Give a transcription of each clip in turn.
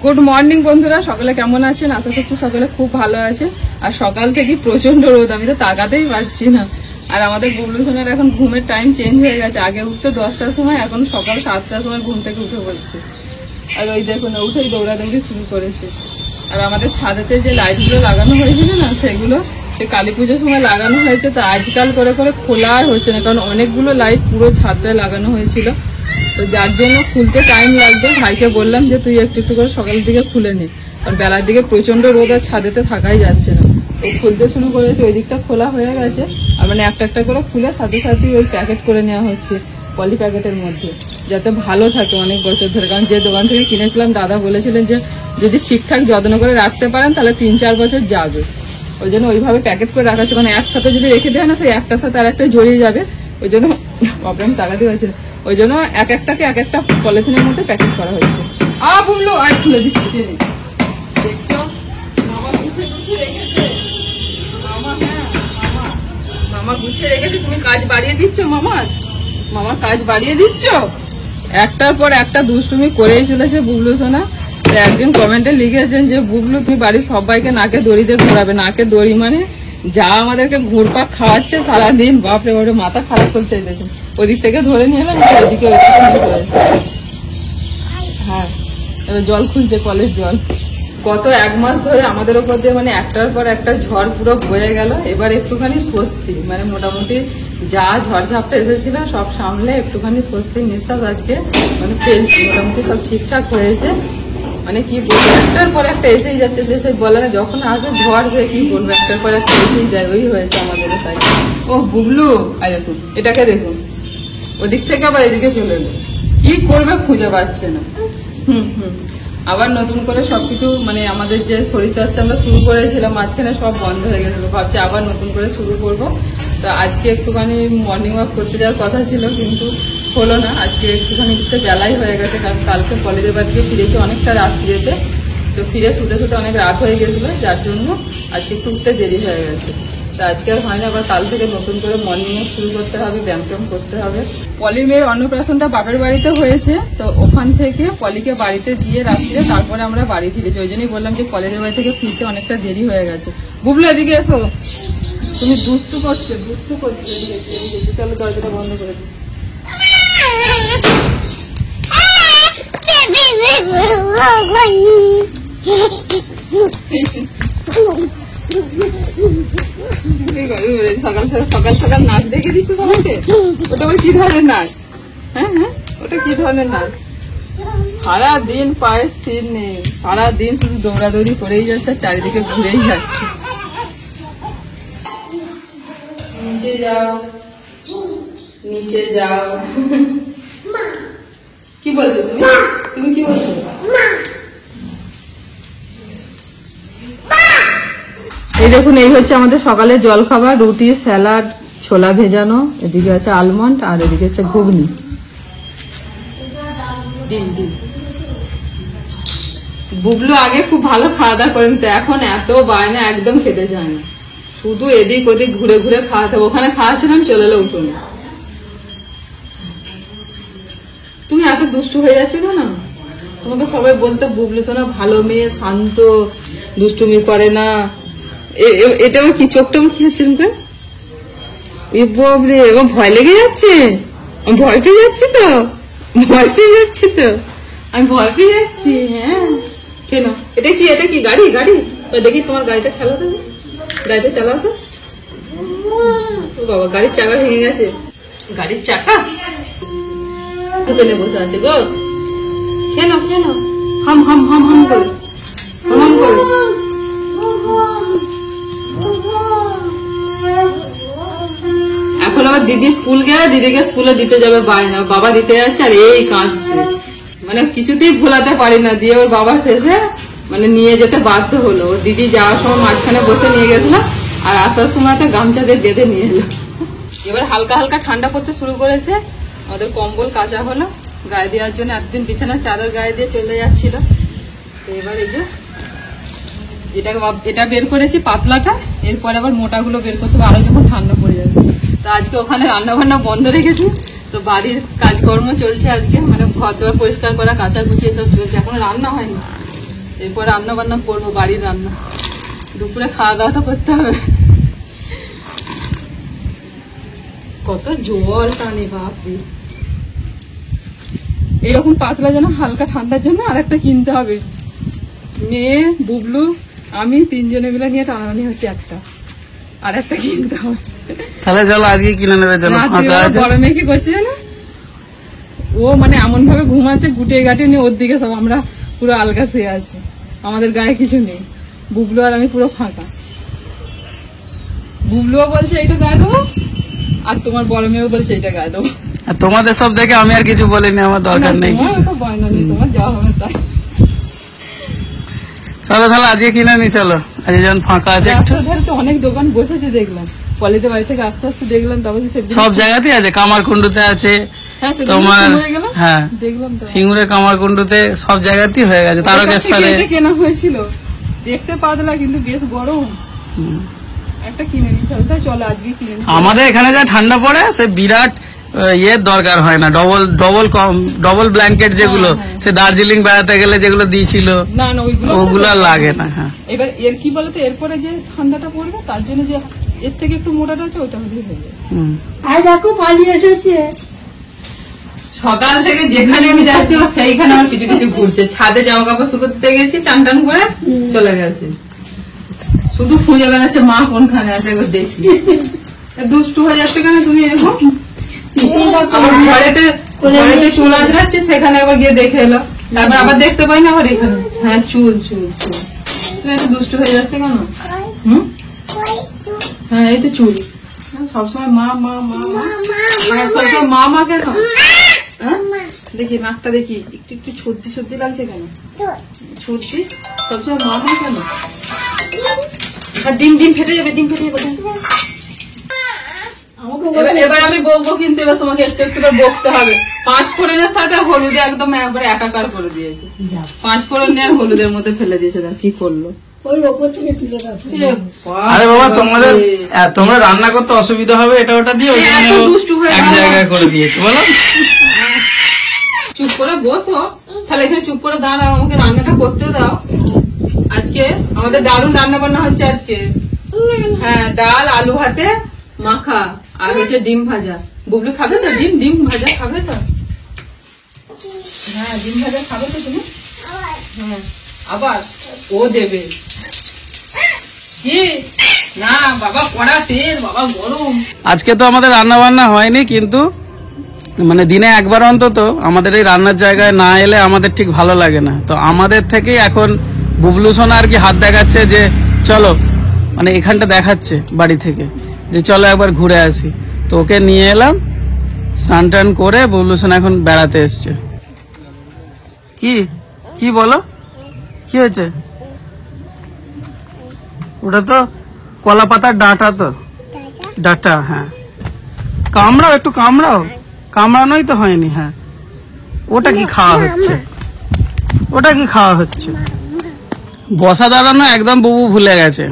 Good morning বন্ধুরা, সকলে কেমন আছেন? আশা করছি সকলে খুব ভালো আছে। আর সকাল থেকে প্রচন্ড রোদ, আমি তো তাকাতেই পারছি না। আর আমাদের বুবলু সোনার এখন ঘুমের টাইম চেঞ্জ হয়ে গেছে। আগে উঠতে 10টার সময়, এখন সকাল 7টার সময় ঘুম থেকে উঠে পড়ছে। আর ওই দেখুন উঠেই দৌড়াদৌড়ি শুরু করেছে। আর আমাদের ছাদেতে যে লাইটগুলো লাগানো হয়েছিল না, সেগুলো সে কালী পুজোর সময় লাগানো হয়েছে। তো আজকাল করে করে খোলা আর হচ্ছে না, কারণ অনেকগুলো লাইট পুরো ছাদটায় লাগানো হয়েছিল। তো যার জন্য খুলতে টাইম লাগবে। ভাইকে বললাম যে তুই একটু একটু করে সকালের দিকে খুলে নে, কারণ বেলার দিকে প্রচন্ড রোদ আর ছাদেতে থাকাই যাচ্ছে না। তো খুলতে শুরু করেছে, ওই দিকটা খোলা হয়ে গেছে। আর মানে একটা একটা করে খুলে সাথে সাথে ওই প্যাকেট করে নেওয়া হচ্ছে পলি প্যাকেটের মধ্যে, যাতে ভালো থাকে অনেক বছর ধরে। কারণ যে দোকান থেকে কিনেছিলাম দাদা বলেছিলেন যে যদি ঠিকঠাক যত্ন করে রাখতে পারেন তাহলে 3-4 বছর যাবে। ওই জন্য ওইভাবে প্যাকেট করে রাখা হচ্ছে, কারণ একসাথে যদি রেখে দেয় না, সেই একটার সাথে আর একটা জড়িয়ে যাবে। ওই জন্য প্রবলেম তাকাতে হয়েছে, ওই জন্য এক একটাকে এক একটা পলিথিনের মধ্যে প্যাকেট করা হচ্ছে। বুবলু আর খুলে দিচ্ছি, দেখছো মামা গুছিয়ে গুছিয়ে রেখেছে। মামা গুছিয়ে রেখেছে, তুমি কাজ বাড়িয়ে দিচ্ছ মামার কাজ বাড়িয়ে দিচ্ছ। একটার পর একটা দুষ্টুমি করেই চলেছে বুবলু সোনা। একজন কমেন্টে লিখেছেন যে বুবলু তুমি বাড়ির সবাইকে নাকে দড়িতে ঘোরাবে। নাকে দড়ি মানে যা আমাদেরকে ঘুরপাক খাওয়াচ্ছে সারাদিন, বাপরে বাপরে মাথা খারাপ করছে। দেখুন ওদিক থেকে ধরে নিয়ে এলাম, ওদিকে হ্যাঁ এবার জল খুলছে, কলের জল। গত 1 মাস ধরে আমাদের ওপর দিয়ে মানে একটার পর একটা ঝড় পুরো বয়ে গেল। এবার একটুখানি স্বস্তি, মানে মোটামুটি যা ঝড়ঝাপটা এসেছিল সব সামলে একটুখানি স্বস্তির নিঃশ্বাস আজকে মানে ফেলছি। মোটামুটি সব ঠিকঠাক হয়েছে। মানে কি বলবো, একটার পর একটা এসেই যাচ্ছে। সে বলে না যখন আসে ঝড়, সে কি বলবো, একটার পর একটা এসেই যায়। ওই হয়েছে আমাদের তাই। ও বুবলু আর দেখুন এটাকে দেখুন, ওদিক থেকে আবার এদিকে চলে এলো। কি করবে খুঁজে পাচ্ছে না। আবার নতুন করে সবকিছু মানে আমাদের যে শরীরচর্চা আমরা শুরু করেছিলাম মাঝখানে সব বন্ধ হয়ে গেছিল। ভাবছি আবার নতুন করে শুরু করব। তো আজকে একটুখানি মর্নিং ওয়াক করতে যাওয়ার কথা ছিল, কিন্তু হলো না। আজকে একটুখানি উঠতে বেলাই হয়ে গেছে, কারণ কালকে কলেজের বাড়ি থেকে ফিরেছি অনেকটা রাত যেতে। তো ফিরে শুতে শুতে অনেক রাত হয়ে গেছিলো, যার জন্য আজকে একটু উঠতে দেরি হয়ে গেছে। তো আজকে আর হয় না, আবার কাল থেকে নতুন করে মর্নিং ওয়াক শুরু করতে হবে, ব্যায়াম ট্যায়াম করতে হবে। পলির মেয়ের অন্নপ্রাশনটা বাপের বাড়িতে হয়েছে, তো ওখান থেকে পলিকে বাড়িতে দিয়ে রাত্রে তারপরে আমরা বাড়ি ফিরেছি। ওই জন্যই বললাম যে কলেজের বাড়ি থেকে ফিরতে অনেকটা দেরি হয়ে গেছে। বুবলু এদিকে এসো, তুমি দুষ্টু করছো। চলো দরজাটা বন্ধ করে দিই। সকাল সকাল নাচ দেখে দিচ্ছ সবাইকে। ওটা আবার কি ধরনের নাচ? হ্যাঁ ওটা কি ধরনের নাচ? সারাদিন পায়ে স্থির নেই, সারাদিন শুধু দৌড়াদৌড়ি করেই যাচ্ছে, চারিদিকে ঘুরেই যাচ্ছে। নিচে যাও, নিচে যাও। কি বলছো তুমি? তুমি কি বলছো? এই দেখুন, এই হচ্ছে আমাদের সকালে জল খাবার। রুটি, স্যালাড, ছোলা ভেজানো, এদিকে আছে আলমন্ড, আর এদিকে হচ্ছে ঘুগনি। বুবলু আগে খুব ভালো খাওয়া দাওয়া করে নিত, এখন এত বায়না, একদম খেতে চায় না। শুধু এদিক ওদিক ঘুরে ঘুরে খাওয়াতে। ওখানে খাওয়াচ্ছিলাম, চলে এলো উঠোনে। তুমি এত দুষ্টু হয়ে যাচ্ছিল না? তোমাকে সবাই বলতে বুবলু সোনা ভালো মেয়ে, শান্ত, দুষ্টুমি করে না। এটা আমার কি, চোখটা আমার কি হচ্ছে? বাবরে, এবার ভয় লেগে যাচ্ছে। আমি ভয় পেয়ে যাচ্ছি তো, আমি ভয় পেয়ে যাচ্ছি। হ্যাঁ কেন? এটা কি গাড়ি? দেখি তোমার গাড়িটা খেলা দেবে, গাড়িটা চালাও তো। ও বাবা, গাড়ির চাকা ভেঙে গেছে। গাড়ির চাকা দোকানে বসে আছে গো। কেন হাম হাম হাম হাম করে, হাম করে। এখন আবার দিদি স্কুল গেলে, দিদিকে স্কুলে দিতে যাবে বায়না, বাবা দিতে যাচ্ছে আর এই কাঁদছে। মানে কিছুতেই ভোলাতে পারি না। দিয়ে ওর বাবা শেষে মানে নিয়ে যেতে বাধ্য হলো। ওর দিদি যাওয়ার সময় মাঝখানে বসে নিয়ে গেছিল, আর আসার সময় তো গামছা দিয়ে বেঁধে নিয়ে এলো। এবার হালকা হালকা ঠান্ডা পড়তে শুরু করেছে। আমাদের কম্বল কাঁচা হলো গায়ে দেওয়ার জন্য। এতদিন বিছানার চাদর গায়ে দিয়ে চলে যাচ্ছিল। তো এবার এই যে এটা বের করেছি পাতলাটা, এরপরে আবার মোটাগুলো বের করতে হবে, আরো যখন ঠান্ডা পড়ে যাবে। তো আজকে ওখানে রান্না বান্না বন্ধ রেখেছি, তো বাড়ির কাজকর্ম চলছে আজকে, মানে ঘর দুয়ার পরিষ্কার করা, কাঁচাকুচি এসব চলছে। এখন রান্না হয়নি, এরপর রান্না বান্না করবো, বাড়ির রান্না। দুপুরে খাওয়া দাওয়া তো করতে হবে। কত জল টানে বাপরে। এইরকম পাতলা যেন হালকা ঠান্ডার জন্য আর একটা কিনতে হবে। মেয়ে, বুবলু, আমি তিনজনে মিলে নিয়ে টানাটানি হচ্ছে একটা, আর একটা কিনতে হবে। তাহলে চলো আজকে কিনে নেবে। চলো বড় মেয়ে কি করছে জানো, ও মানে এমন ভাবে ঘুমাচ্ছে গুটিয়ে গাটিয়ে নিয়ে, ওর দিকে সব আমরা পুরো আলগা শুয়ে আছি, আমাদের গায়ে কিছু নেই। বুবলু আর আমি পুরো ফাঁকা। বুবলুও বলছে এইটা গায়ে দেবো, আর তোমার বড় মেয়েও বলছে এইটা গায়ে দেবো। তোমাদের সব দেখে আমি আর কিছু বলিনি, আমার দরকার নেই কিছু। তোমার যাওয়া হবে তাই। চলো তাহলে আজকে কিনে নি। চলো আজকে যখন ফাঁকা আছে একটু। তো অনেক দোকান বসেছে দেখলাম, পলিতে বাড়ি থেকে আস্তে আস্তে দেখলাম। তারপরে সব জায়গাতেই আছে, কামারকুণ্ডুতে আছে তোমার, হ্যাঁ সিঙ্গুরে, কামারকুণ্ডুতে, সব জায়গাতেই হয়ে গেছে। তারকেশ্বরে কেনা হয়েছিল, দেখতে পারলা কিন্তু বেশ গরম। একটা কিনে নিতে হবে। চলো আজকে কিনে নিতে। আমাদের এখানে যা ঠান্ডা পড়ে, সে বিরাট ইয়ের দরকার হয় না। ডবল ব্ল্যাঙ্কেট যেগুলো সে দার্জিলিং বেড়াতে গেলে যেগুলো দিয়েছিল, না না ওগুলো লাগে না। হ্যাঁ, এবার এর কি বলতো, এরপরে যে ঠান্ডাটা পড়বে তার জন্য যে এর থেকে একটু মোটাটা আছে ওটা হলেই হয়ে যাবে। দেখো পালিয়ে এসেছে। সকাল থেকে যেখানে আমি যাচ্ছি ও সেইখানে আমার পিছু পিছু ঘুরছে। ছাদে জামা কাপড় শুকোতে গেছি, চান টান করে চলে গেছে, শুধু খুঁজে বেড়াচ্ছে মা কোনখানে আছে একবার দেখি। দুষ্টু হয়ে যাচ্ছে কেন তুমি এরকম? আমার ঘরেতে চুল আঁচড়াচ্ছে, সেখানে একবার গিয়ে দেখে এলো, তারপর আবার দেখতে পাই না আবার এখানে। হ্যাঁ চুল চুল চুল, তুমি এত দুষ্টু হয়ে যাচ্ছে কেন? হ্যাঁ এই তো চুল, সবসময় মা মা মা মা, হ্যাঁ সবসময় মা মা কেন? দেখি নাকটা দেখি, একটু একটু সর্দি সর্দি লাগছে কেন? সর্দি, সবসময় মা মা কেন? ডিম ডিম ফেটে যাবে, ডিম ফেটে যাবে। এবার আমি বকবো, কিন্তু এবার তোমাকে একটু একটু করে বকতে হবে। 5 ফোড়নের সাথে হলুদে একদম একবারে একাকার করে দিয়েছে। 5 ফোড়ন নিয়ে হলুদের মধ্যে ফেলে দিয়েছে। কি করলো? আরে বাবা, তোমরা রান্না করতে অসুবিধা হবে, এটা ওটা দিয়ে এক জায়গায় করে দিয়েছে। বলো চুপ করে বসো, তাহলে এখানে চুপ করে দাঁড়াও, আমাকে রান্নাটা করতে দাও। আজকে আমাদের দারুণ রান্না বান্না হচ্ছে আজকে। হ্যাঁ, ডাল, আলু ভাতে মাখা, আর হচ্ছে ডিম ভাজা। বুবলু খাবে তো? ডিম ভাজা খাবে তো? হ্যাঁ ডিম ভাজা খাবে তো তুমি? হ্যাঁ, আবার ও দেবে কি না? বাবা কড়া তেল, বাবা গরম। আজকে তো আমাদের রান্না বান্না হয়নি, কিন্তু মানে দিনে একবার অন্তত আমাদের এই রান্নার জায়গায় না এলে আমাদের ঠিক ভালো লাগে না। তো আমাদের থেকেই এখন বুবলু সোনা আর কি হাত দেখাচ্ছে যে চলো, মানে এখানটা দেখাচ্ছে বাড়ি থেকে যে চলো একবার ঘুরে আসি। তো ওকে নিয়ে এলাম, স্নান টান করে বুবলু সোনা এখন বেড়াতে এসছে। কি বলো, কি হয়েছে? ওটা তো কলা পাতার ডাঁটা, তো ডাঁটা। হ্যাঁ, কামড়াও, একটু কামড়ানোই তো হয়নি। হ্যাঁ, ওটা কি খাওয়া হচ্ছে? বসা দাঁড়ানো একদম বুবু ভুলে গেছে,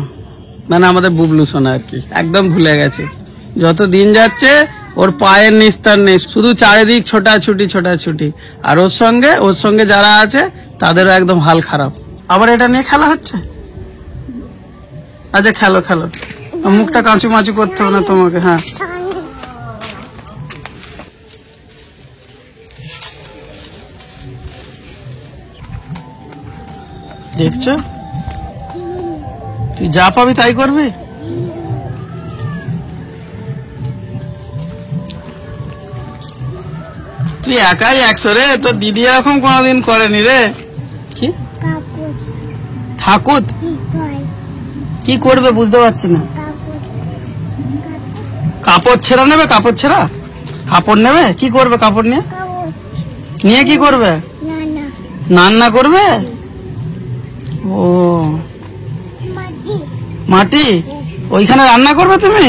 মানে আমাদের বুবলু সোনা আর কি একদম ভুলে গেছে। যত দিন যাচ্ছে ওর পায়ের নিস্তার নেই, শুধু চারিদিক ছোটাছুটি। আর ওর সঙ্গে যারা আছে তাদেরও একদম হাল খারাপ। আবার এটা নিয়ে খেলা হচ্ছে। আচ্ছা খেলো, মুখটা কাঁচু মাচু করতে হবে না তোমাকে। হ্যাঁ, দেখছো, তুই যা পাবি তাই করবি। তুই একাই 100 রে, তোর দিদি এরকম কোনোদিন করেনি রে। কি ঠাকুর? কি করবে বুঝতে পারছি না। কাপড় ছেঁড়া নেবে? কাপড় নেবে? কি করবে কাপড় নিয়ে কি করবে? রান্না করবে। ও মাটি, ওইখানে রান্না করবে তুমি?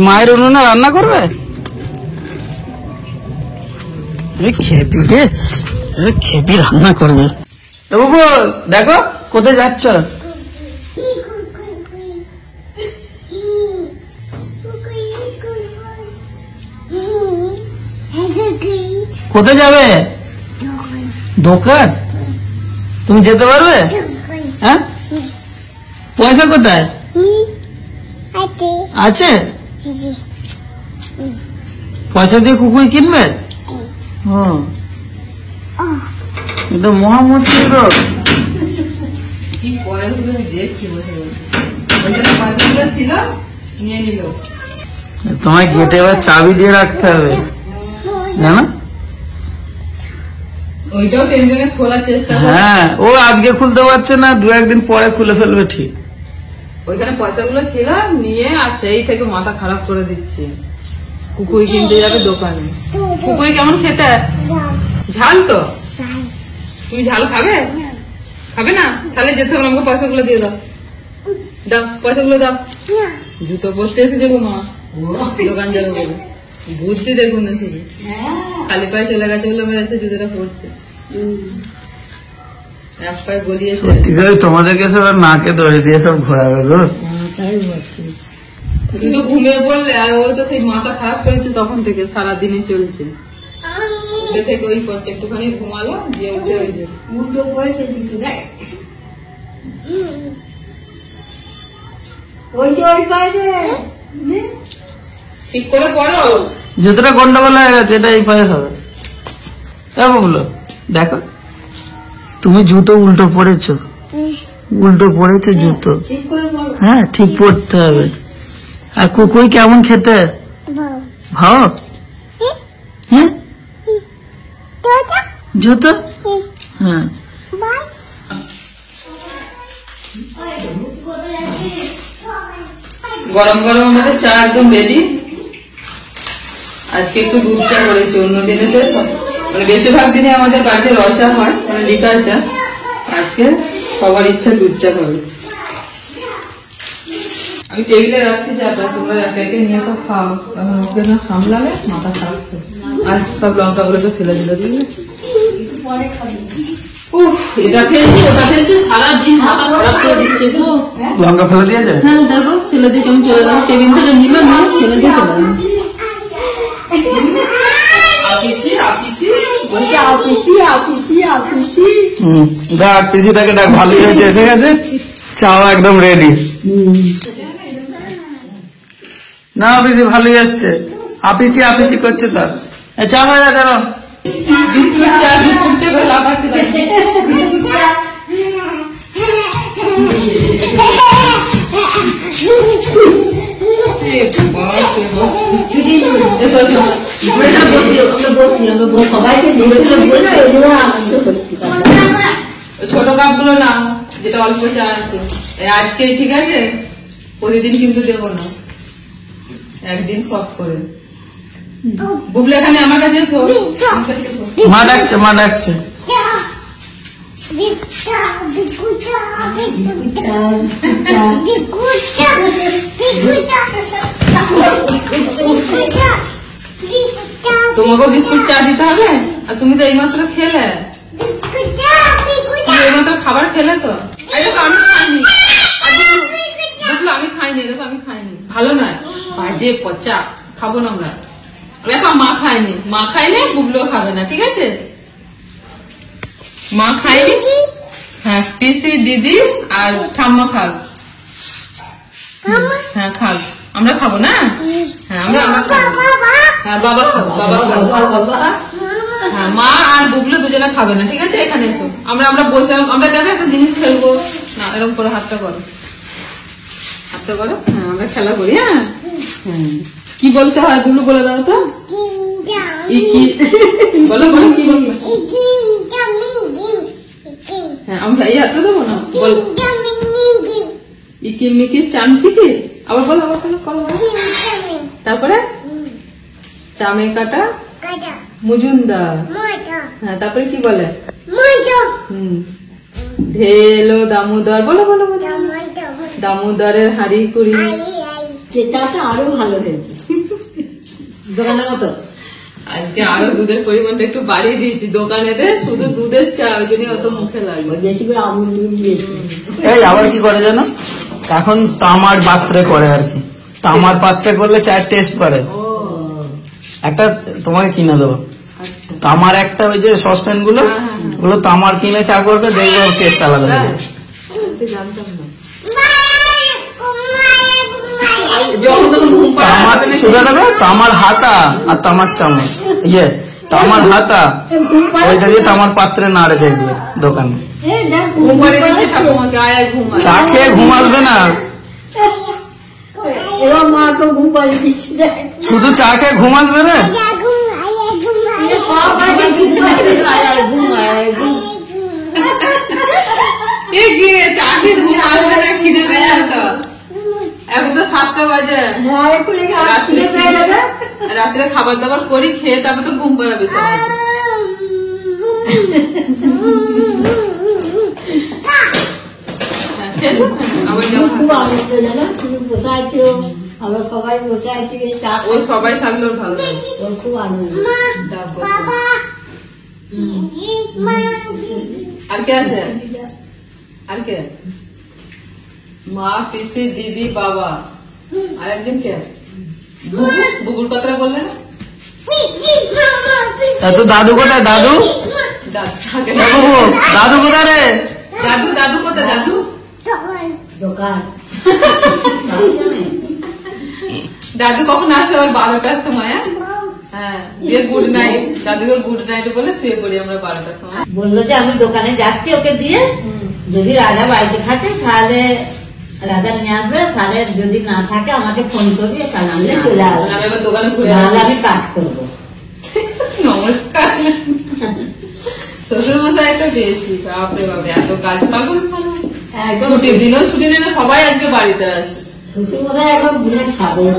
মায়ের উনুনে রান্না করবে? খেপি রান্না করবে। দেখো কোথায় যাচ্ছ? কোথায় যাবে? দোকান? তুমি যেতে পারবে? হ্যাঁ, পয়সা কোথায় আছে? পয়সা দিয়ে কুকুর কিনবে? হুম, কিন্তু মহা মুশকিল গো। কি করে দেখছি বসে বসে। ওইখানে পয়সাগুলো ছিল, নিয়ে নিল। তোমায় গেটে এবার চাবি দিয়ে রাখতে হবে, জানো? ওইটাও টেনশনে খোলার চেষ্টা করে। হ্যাঁ, ও আজকে খুলতে পারছে না, দু একদিন পরে খুলে ফেলবে ঠিক। ওইখানে পয়সাগুলো ছিল, নিয়ে আর সেই থেকে মাথা খারাপ করে দিচ্ছে। কুকুই কিনতে যাবে দোকানে। কুকুই কেমন খেতে? ঝাল তো। তুমি ঝাল খাবে? খাবে না? তাহলে যেতে হবে, আমাকে পয়সাগুলো দিয়ে দাও। দাও পয়সাগুলো দাও। জুতো পরতে এসেছে গো মা, দোকান যাবে বলে। বুদ্ধি দেখুন না শুধু, খালি পায়ে চলে গেছে বলে আমার এসে জুতোটা পড়ছে। এক পায়ে গলিয়েছে। ঠিক আছে, তোমাদেরকে সব নাকে দড়ি দিয়ে সব ঘোরাবে গো। তুই তো ঘুমিয়ে পড়লে, আর ও তো সেই মাথা খারাপ করেছে তখন থেকে, সারাদিনই চলছে। উঠে থেকে ওই করছে, একটুখানি ঘুমালো, দিয়ে উঠে ওই যে উল্টো করেছে কিছু দেখ, ওই যে ওই পাশে ঠিক করে পড়ো। জুতোটা গন্ডগোল হয়ে গেছে, এটা এই পায়ে হবে। বলো, দেখো তুমি জুতো উল্টো পড়েছো, উল্টো পড়েছো জুতো। ঠিক করে বলো। হ্যাঁ, ঠিক পড়তে হবে। আর কুকুই কেমন খেতে? ভাও। হ্যাঁ, জুতো। হ্যাঁ, গরম গরম আমাদের চা একদম রেডি। আজকে একটু দুধ চা করেছি, অন্য দিনে তো সব মানে বেশিরভাগ দিনে আমাদের বাড়িতে র চা হয়, মানে লিকার চা। আজকে সবার ইচ্ছা দুধ চা খাবে। আমি টেবিলে রাখছি চাটা, তোমরা একে একে নিয়ে সব খাও, তখন ওকে না সামলালে মাথা খারাপ হবে। আর সব লঙ্কাগুলো তো ফেলে দিলে, বুঝলে? উফ, এটা ফেলছে ওটা ফেলছে, সারাদিন মাথা খারাপ করে দিচ্ছে গো। লঙ্কা ফেলে দিয়ে যায়। হ্যাঁ দেখো, ফেলে দিয়ে কেমন চলে গেল, টেবিল থেকে নিল না, ফেলে দিয়ে চলে গেল। আপিসি আপিসি বলছে আপিসি আপিসি আপিসি। ডাক পিসিটাকে ডাক, ভালোই হয়েছে, এসে গেছে। চাও একদম রেডি। না পিসি ভালোই আসছে, আপিচি আপিচি করছে তার। চা হয়ে গেছে। বিস্কুট চা, বিস্কুট চা করে লাফাচ্ছে তাই। এ বাপ রে বাপ। এসো এসো, আমরা বসি সবাইকে ধরে ধরে বসে ওই জন্য আনন্দ করছি। ওই ছোট কাপগুলো না, যেটা অল্প চা আছে। আজকে ঠিক আছে, প্রতিদিন কিন্তু দেবো না, একদিন সব করে। বুবলে এখানে আমার কাছে এসো। মা ডাকছে, মা ডাকছে। তোমাকেও বিস্কুট চা দিতে হবে, আর তুমি তো এইমাত্র খেলে, তুমি এইমাত্র খাবার খেলে তো। এই দেখো, আমি খাইনি, দেখলো আমি খাইনি, দেখো আমি খাইনি, ভালো নয়, বাজে পচা, খাবো না আমরা। দেখো মা খায়নি, মা খাইলে বুবলো খাবে না, ঠিক আছে? মা খাইনি, হ্যাঁ পিসি দিদি আর ঠাম্মা খাক। হ্যাঁ খাক, আমরা খাবো না। হ্যাঁ আমরা খাবো। হ্যাঁ বাবা খাবো, বাবা খাবো। হ্যাঁ মা আর বুবলু দুজনে খাবে না, ঠিক আছে? এখানে এসো, আমরা বসে, আমরা দেখো একটা জিনিস খেলবো না, এরকম করে হাতটা করো, হাতটা করো। হ্যাঁ আমরা খেলা করি। হ্যাঁ কি বলতে হয় বুবলু বলে দাও তো। কি বলো, বলো কি বলবো। হ্যাঁ আমরা এই হাতটা দেবো না, বল। ইকি মিকি চামচিকি, আবার বলো, আবার বলো, বলো। তারপরে চামে কাটা মুজুমদার। হ্যাঁ তারপরে কি বলে? ঢেলো দামোদর, বলো বলো বলো। দামোদরের হাড়ি কুড়ি। চাটা আরো ভালো হয়েছে দোকানের মতো। আজকে আরো দুধের পরিমাণটা একটু বাড়িয়ে দিয়েছি, দোকানেতে শুধু দুধের চা, ওই জন্য অত মুখে লাগবে। বেশি করে আমুল দুধ দিয়েছে। এই আবার কি করে জানো, এখন তামার পাত্রে করে আর কি, তামার পাত্রে করলে চায়ের টেস্ট করে। একটা তোমাকে কিনে দেবো, আচ্ছা তামার একটা ওই যে সসপ্যান গুলো, ওগুলো তামার কিনে চা করবে, দেখবে ওর টেস্ট আলাদা হয়ে যাবে। তো জানতাম না। যখন তখন ঘুম পাড়াবে না। সুধা দেখো তামার হাতা আর তামার চামচ, ইয়ে তামার হাতা ওইটা দিয়ে তামার পাত্রে না রেখে দিয়ে দোকানে ঘুম পাড়িয়ে দিচ্ছে ঠাকুমাকে, আয় আয় ঘুম আয়। চা খেয়ে ঘুম আসবে না, এবার মা তো ঘুম পাড়িয়ে দিচ্ছে। শুধু চা খেয়ে ঘুম আসবে না। এ গিয়ে চা খেয়ে ঘুম আসবে না, খিদে পেয়ে যাবে। এখন তো 7টা বাজে, রাত্রে খাবার দাবার করি, খেয়ে তারপর তো ঘুম পাড়াবে। খুব আনন্দ জানো, তুমি বসে আছো, আমরা সবাই বসে আছি, ও সবাই থাকলে ওর ভালো লাগে। ওর খুব আনন্দ। আর কে আছে? আর কে? মা, পিসি, দিদি, বাবা, আর একজন কে? বুবু। বুবুর কথা বললেন। তো দাদু কোথায়? দাদু দাদু কোথায় রে? দাদু দাদু কোথায়? দাদু দোকান। দাদু কখন আসবে? আবার 12টার সময়। হ্যাঁ, দিয়ে গুড নাইট। দাদুকে গুড নাইট বলে শুয়ে পড়ি আমরা 12টার সময়। বললো যে আমি দোকানে যাচ্ছি, ওকে দিয়ে যদি রাজা বাড়িতে থাকে তাহলে রাজা নিয়ে আসবে, তাহলে যদি না থাকে আমাকে ফোন করবি, তাহলে আমি চলে আসবো, আমি এবার দোকানে ঘুরে নাহলে আমি কাজ করবো। নমস্কার। শ্বশুর মশাই একটা পেয়েছি, বাপরে বাপরে এত কাজ পাগল। ছুটির দিনেও ছুটি নেই না, সবাই আজকে বাড়িতে আছে। শ্বশুর মশাই একদম দিনের সাগর।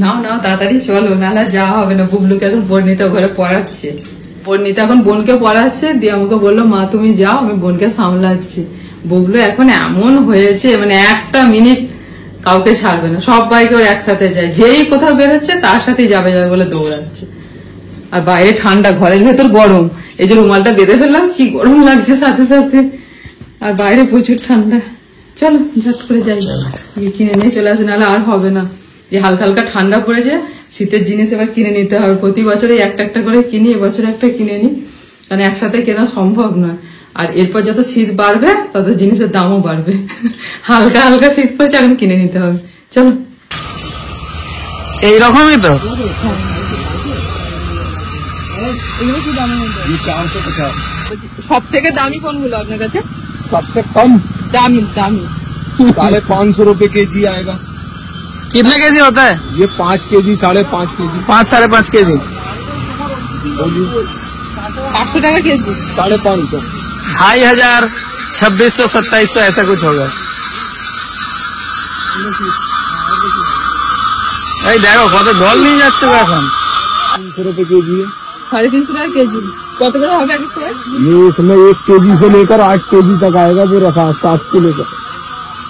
নাও নাও তাড়াতাড়ি চলো, নাহলে যাওয়া হবে না। বুবলুকে এখন বর্ণিতা ঘরে পড়াচ্ছে, বর্ণিতা এখন বোনকে পড়াচ্ছে, দিয়ে আমাকে বললো মা তুমি যাও, আমি বোনকে সামলাচ্ছি। বুবলু এখন এমন হয়েছে, মানে একটা মিনিট কাউকে ছাড়বে না, সবাইকে ওর একসাথে যায়, যেই কোথাও বেরোচ্ছে তার সাথেই যাবে যাবে বলে দৌড়াচ্ছে। আর বাইরে ঠান্ডা, ঘরের ভেতর গরম, এই যে রুমালটা বেঁধে ফেললাম, কি গরম লাগছে সাথে সাথে, আর বাইরে প্রচুর ঠান্ডা। চলো ঝট করে যাই, গিয়ে কিনে নিয়ে চলে আসে, নাহলে আর হবে না। যে হালকা হালকা ঠান্ডা পড়েছে, শীতের জিনিস এবার কিনে নিতে হবে। প্রতি বছরে একটা একটা করে কিনি, এবছর একটা কিনে নি, কারণ একসাথে কেনা সম্ভব নয়। আর এরপর যত শীত বাড়বে তত জিনিসের দামও বাড়বে। হালকা হালকা শীত পড়েছে, এখন কিনে নিতে হবে। চলো, এইরকমই তো। এগুলো কি দামের মধ্যে? 450। সব থেকে দামি কোনগুলো আপনার কাছে? सबसे कम দামি দামি 550 रुपए केजी आएगा। कितने केजी होता है? ये 5 केजी 5.5 केजी 5-5.5 केजी। 500 টাকা কেজি। 550। 2500, 2600, 2700 ऐसा कुछ होगा। এই দেখো কত জল নিয়ে যাচ্ছে গো এখন। 300 रुपए केजी है 350 টাকা কেজি। কত করে হবে এক একটা? ये। इसमें 1 केजी से लेकर 8 केजी तक आएगा, पूरा 7 से लेकर।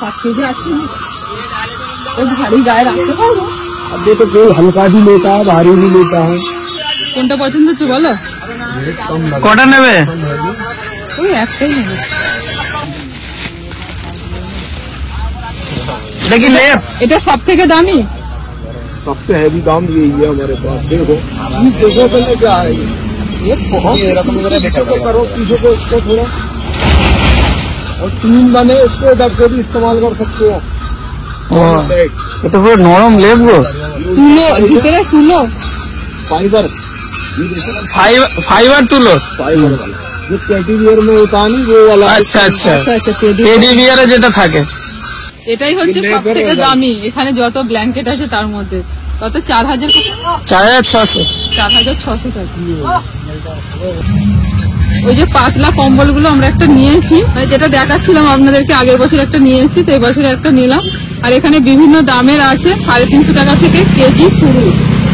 7 केजी 8 केजी। ও ভারী গায়ে রাখতে পারবো? अब ये तो कोई हल्का भी लेता है, भारी भी लेता है। কোনটা পছন্দ হচ্ছে বলো? কটা নেবে? ওই একটাই নেবে। এটা কি লেপ? এটা সব থেকে দামি। सबसे हैवी दाम यही है हमारे पास। देखो चीज देखो पहले क्या है। ये बहुत पीछे को करो, पीछे को इसको थोड़ा, और 3 बने इसको इधर से भी इस्तेमाल कर सकते हो। ও, এ তো পুরো নরম লেপ গো। তুলো ভিতরে তুলো। फाइबर, ফাইবার তুলো। फाइबर वाला जो कैटी वियर में होता है नहीं, वो वाला। আচ্ছা আচ্ছা, আচ্ছা টেডি। টেডি বিয়ারে যেটা থাকে। এটাই হচ্ছে সব থেকে দামি। এখানে যত ব্ল্যাঙ্কেট আছে তার মধ্যে কত 4000 4600। 4600 টাকা। ওই যে পাতলা কম্বলগুলো আমরা একটা নিয়েছি, মানে যেটা দেখাচ্ছিলাম আপনাদেরকে, আগের বছর একটা নিয়েছি, তো এবছর একটা নিলাম। আর এখানে বিভিন্ন দামের আছে, 350 টাকা থেকে কেজি শুরু,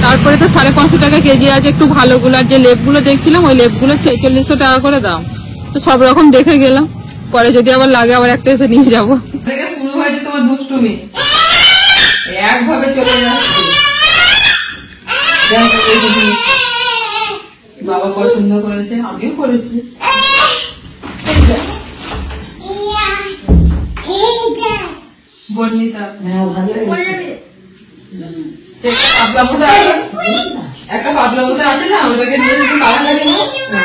তারপরে তো 550 টাকা কেজি আছে একটু ভালোগুলো। আর যে লেপগুলো দেখছিলাম ওই লেপগুলো 4600 টাকা করে দাম। তো সব রকম দেখে গেলাম, পরে যদি আবার লাগে আবার একটা এসে নিয়ে যাবো। শুরু হয়েছে তোমার দুষ্টুমি, একভাবে চলে যাচ্ছে। বাবা পছন্দ করেছে, আমিও করেছি। বর্ণিতা হ্যাঁ, ভালো হয়েছে। একটা পাতলা বোতা আছে না, ওটাকে নিয়ে যদি কালা লাগে না,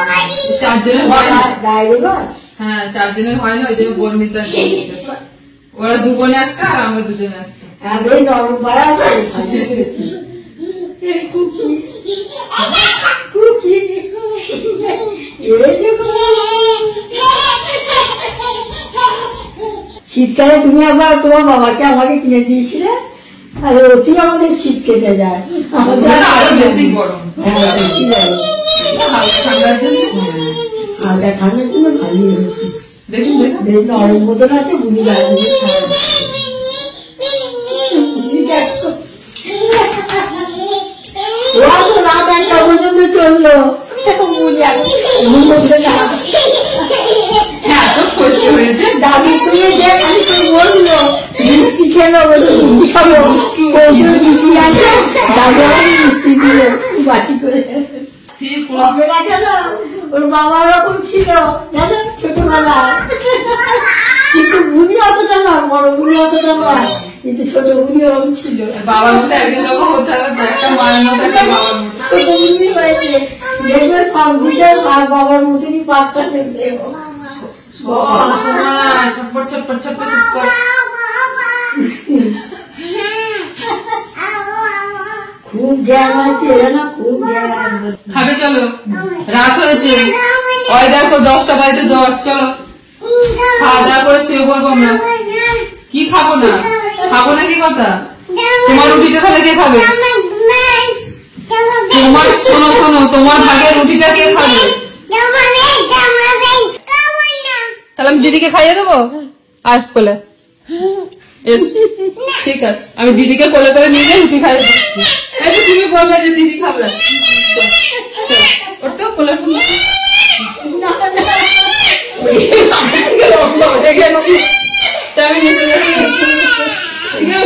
4 জনের ডায়েরি বস হ্যাঁ 4 জনের হয় না, ওই যে বর্মিতা ওরা 2 বোনে একটা আর আমরা 2 জনে একটা। বেশ নরম পাড়া শীতকালে তুমি আবার তোমার বাবাকে আমাকে কিনে দিয়েছিলে, আর অতি আমাদের শীত কেটে যায়, আমাদের আরো বেশি গরম, হ্যাঁ বেশি গরম। হালকা ঠান্ডার জন্য হালকা ঠান্ডার জন্য ভালোই হয়েছে। দেখুন দেখুন বেশ নরম মতন আছে, বুঝি লাগবে। ওরা তো রাত 1টা পর্যন্ত চললো, বুঝি এখন ঘুম হচ্ছে না। এত খুশি হয়েছে। দাদি শুনে যে খালি তো বললো মিষ্টি খেলো, মিষ্টি খাবো, মিষ্টি আছে, দাদু আমাকে মিষ্টি দিল বাটি করে। ঠিক পুরো হবে না কেন, ওর বাবা ওরকম ছিল জানো ছোটবেলায়, কিন্তু বুনি অতটা নয়, বড় বুনি অতটা নয়, কিন্তু ছোট বুনি ওরকম ছিল। বাবার মতো একদিন যখন হতে হবে, একটা মায়ের মতো একটা বাবার মতো। ছোট বুনি হয়েছে, দেখবে সব দিকে বাবার মতনই পাটটা দেবো। ছটপট ছটপট ছটপট ছটপট। খুব জ্ঞান আছে জানো, খুব জ্ঞান আছে। খাবে চলো, রাত হয়েছে, ওই দেখো 10টা বাজতে 10, চলো খাওয়া দাওয়া করে শুয়ে পড়বো আমরা। কি খাবো না, খাবো না কি কথা? তোমার রুটিটা তাহলে কে খাবে? তোমার শোনো শোনো, তোমার ভাগের রুটিটা কে খাবে? তাহলে আমি দিদিকে খাইয়ে দেবো, আজ কোলে এস। ঠিক আছে, আমি দিদিকে কোলে করে নিয়ে গিয়ে রুটি খাইয়ে দিচ্ছি। এই তো তুমি বললে যে দিদি খাবে, ওর তো কোলে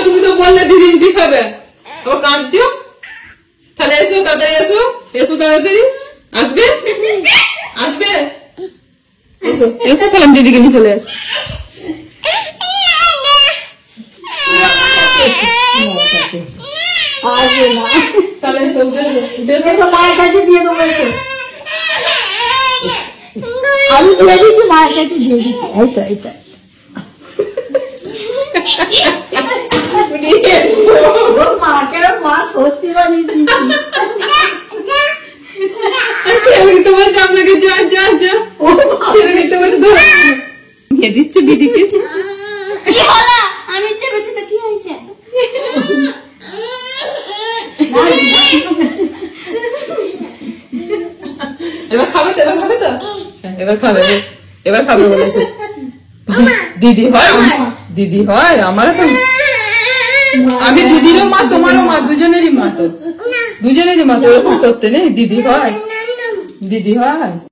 তুমি তো বললে দিদি রুটি খাবে, আবার কাঁদছো। তাহলে এসো তাড়াতাড়ি, এসো এসো তাড়াতাড়ি, আসবে আসবে, এসো এসো, তাহলে আমি দিদিকে নিয়ে চলে যাচ্ছি। আসবে না, তাহলে এসো, উঠে এসো, উঠে এসো। এসো মায়ের কাছে দিয়ে দেবো, এসো। আমি দিয়ে দিচ্ছি, মায়ের কাছে দিয়ে দিচ্ছি, এইটা এইটা। ওর মাকে মা ষষ্ঠী বানিয়ে দিচ্ছি। ছেলে দিতে বলছে আপনাকে, যা যা যা, ছেলে দিতে বলছে ধরে নিয়ে দিচ্ছে দিদিকে। কি হলো? আমি চেপেছি তো কি হয়েছে? এবার খাবে তো, এবার খাবে তো, এবার খাবে, এবার খাবে বলেছে। দিদি হয়, দিদি হয় আমারও তো, আমি দিদিরও মা তোমারও মা, দুজনেরই মা, তো দুজনেরই মা, তো এরকম করতে নেই, দিদি হয়, দিদি হয়।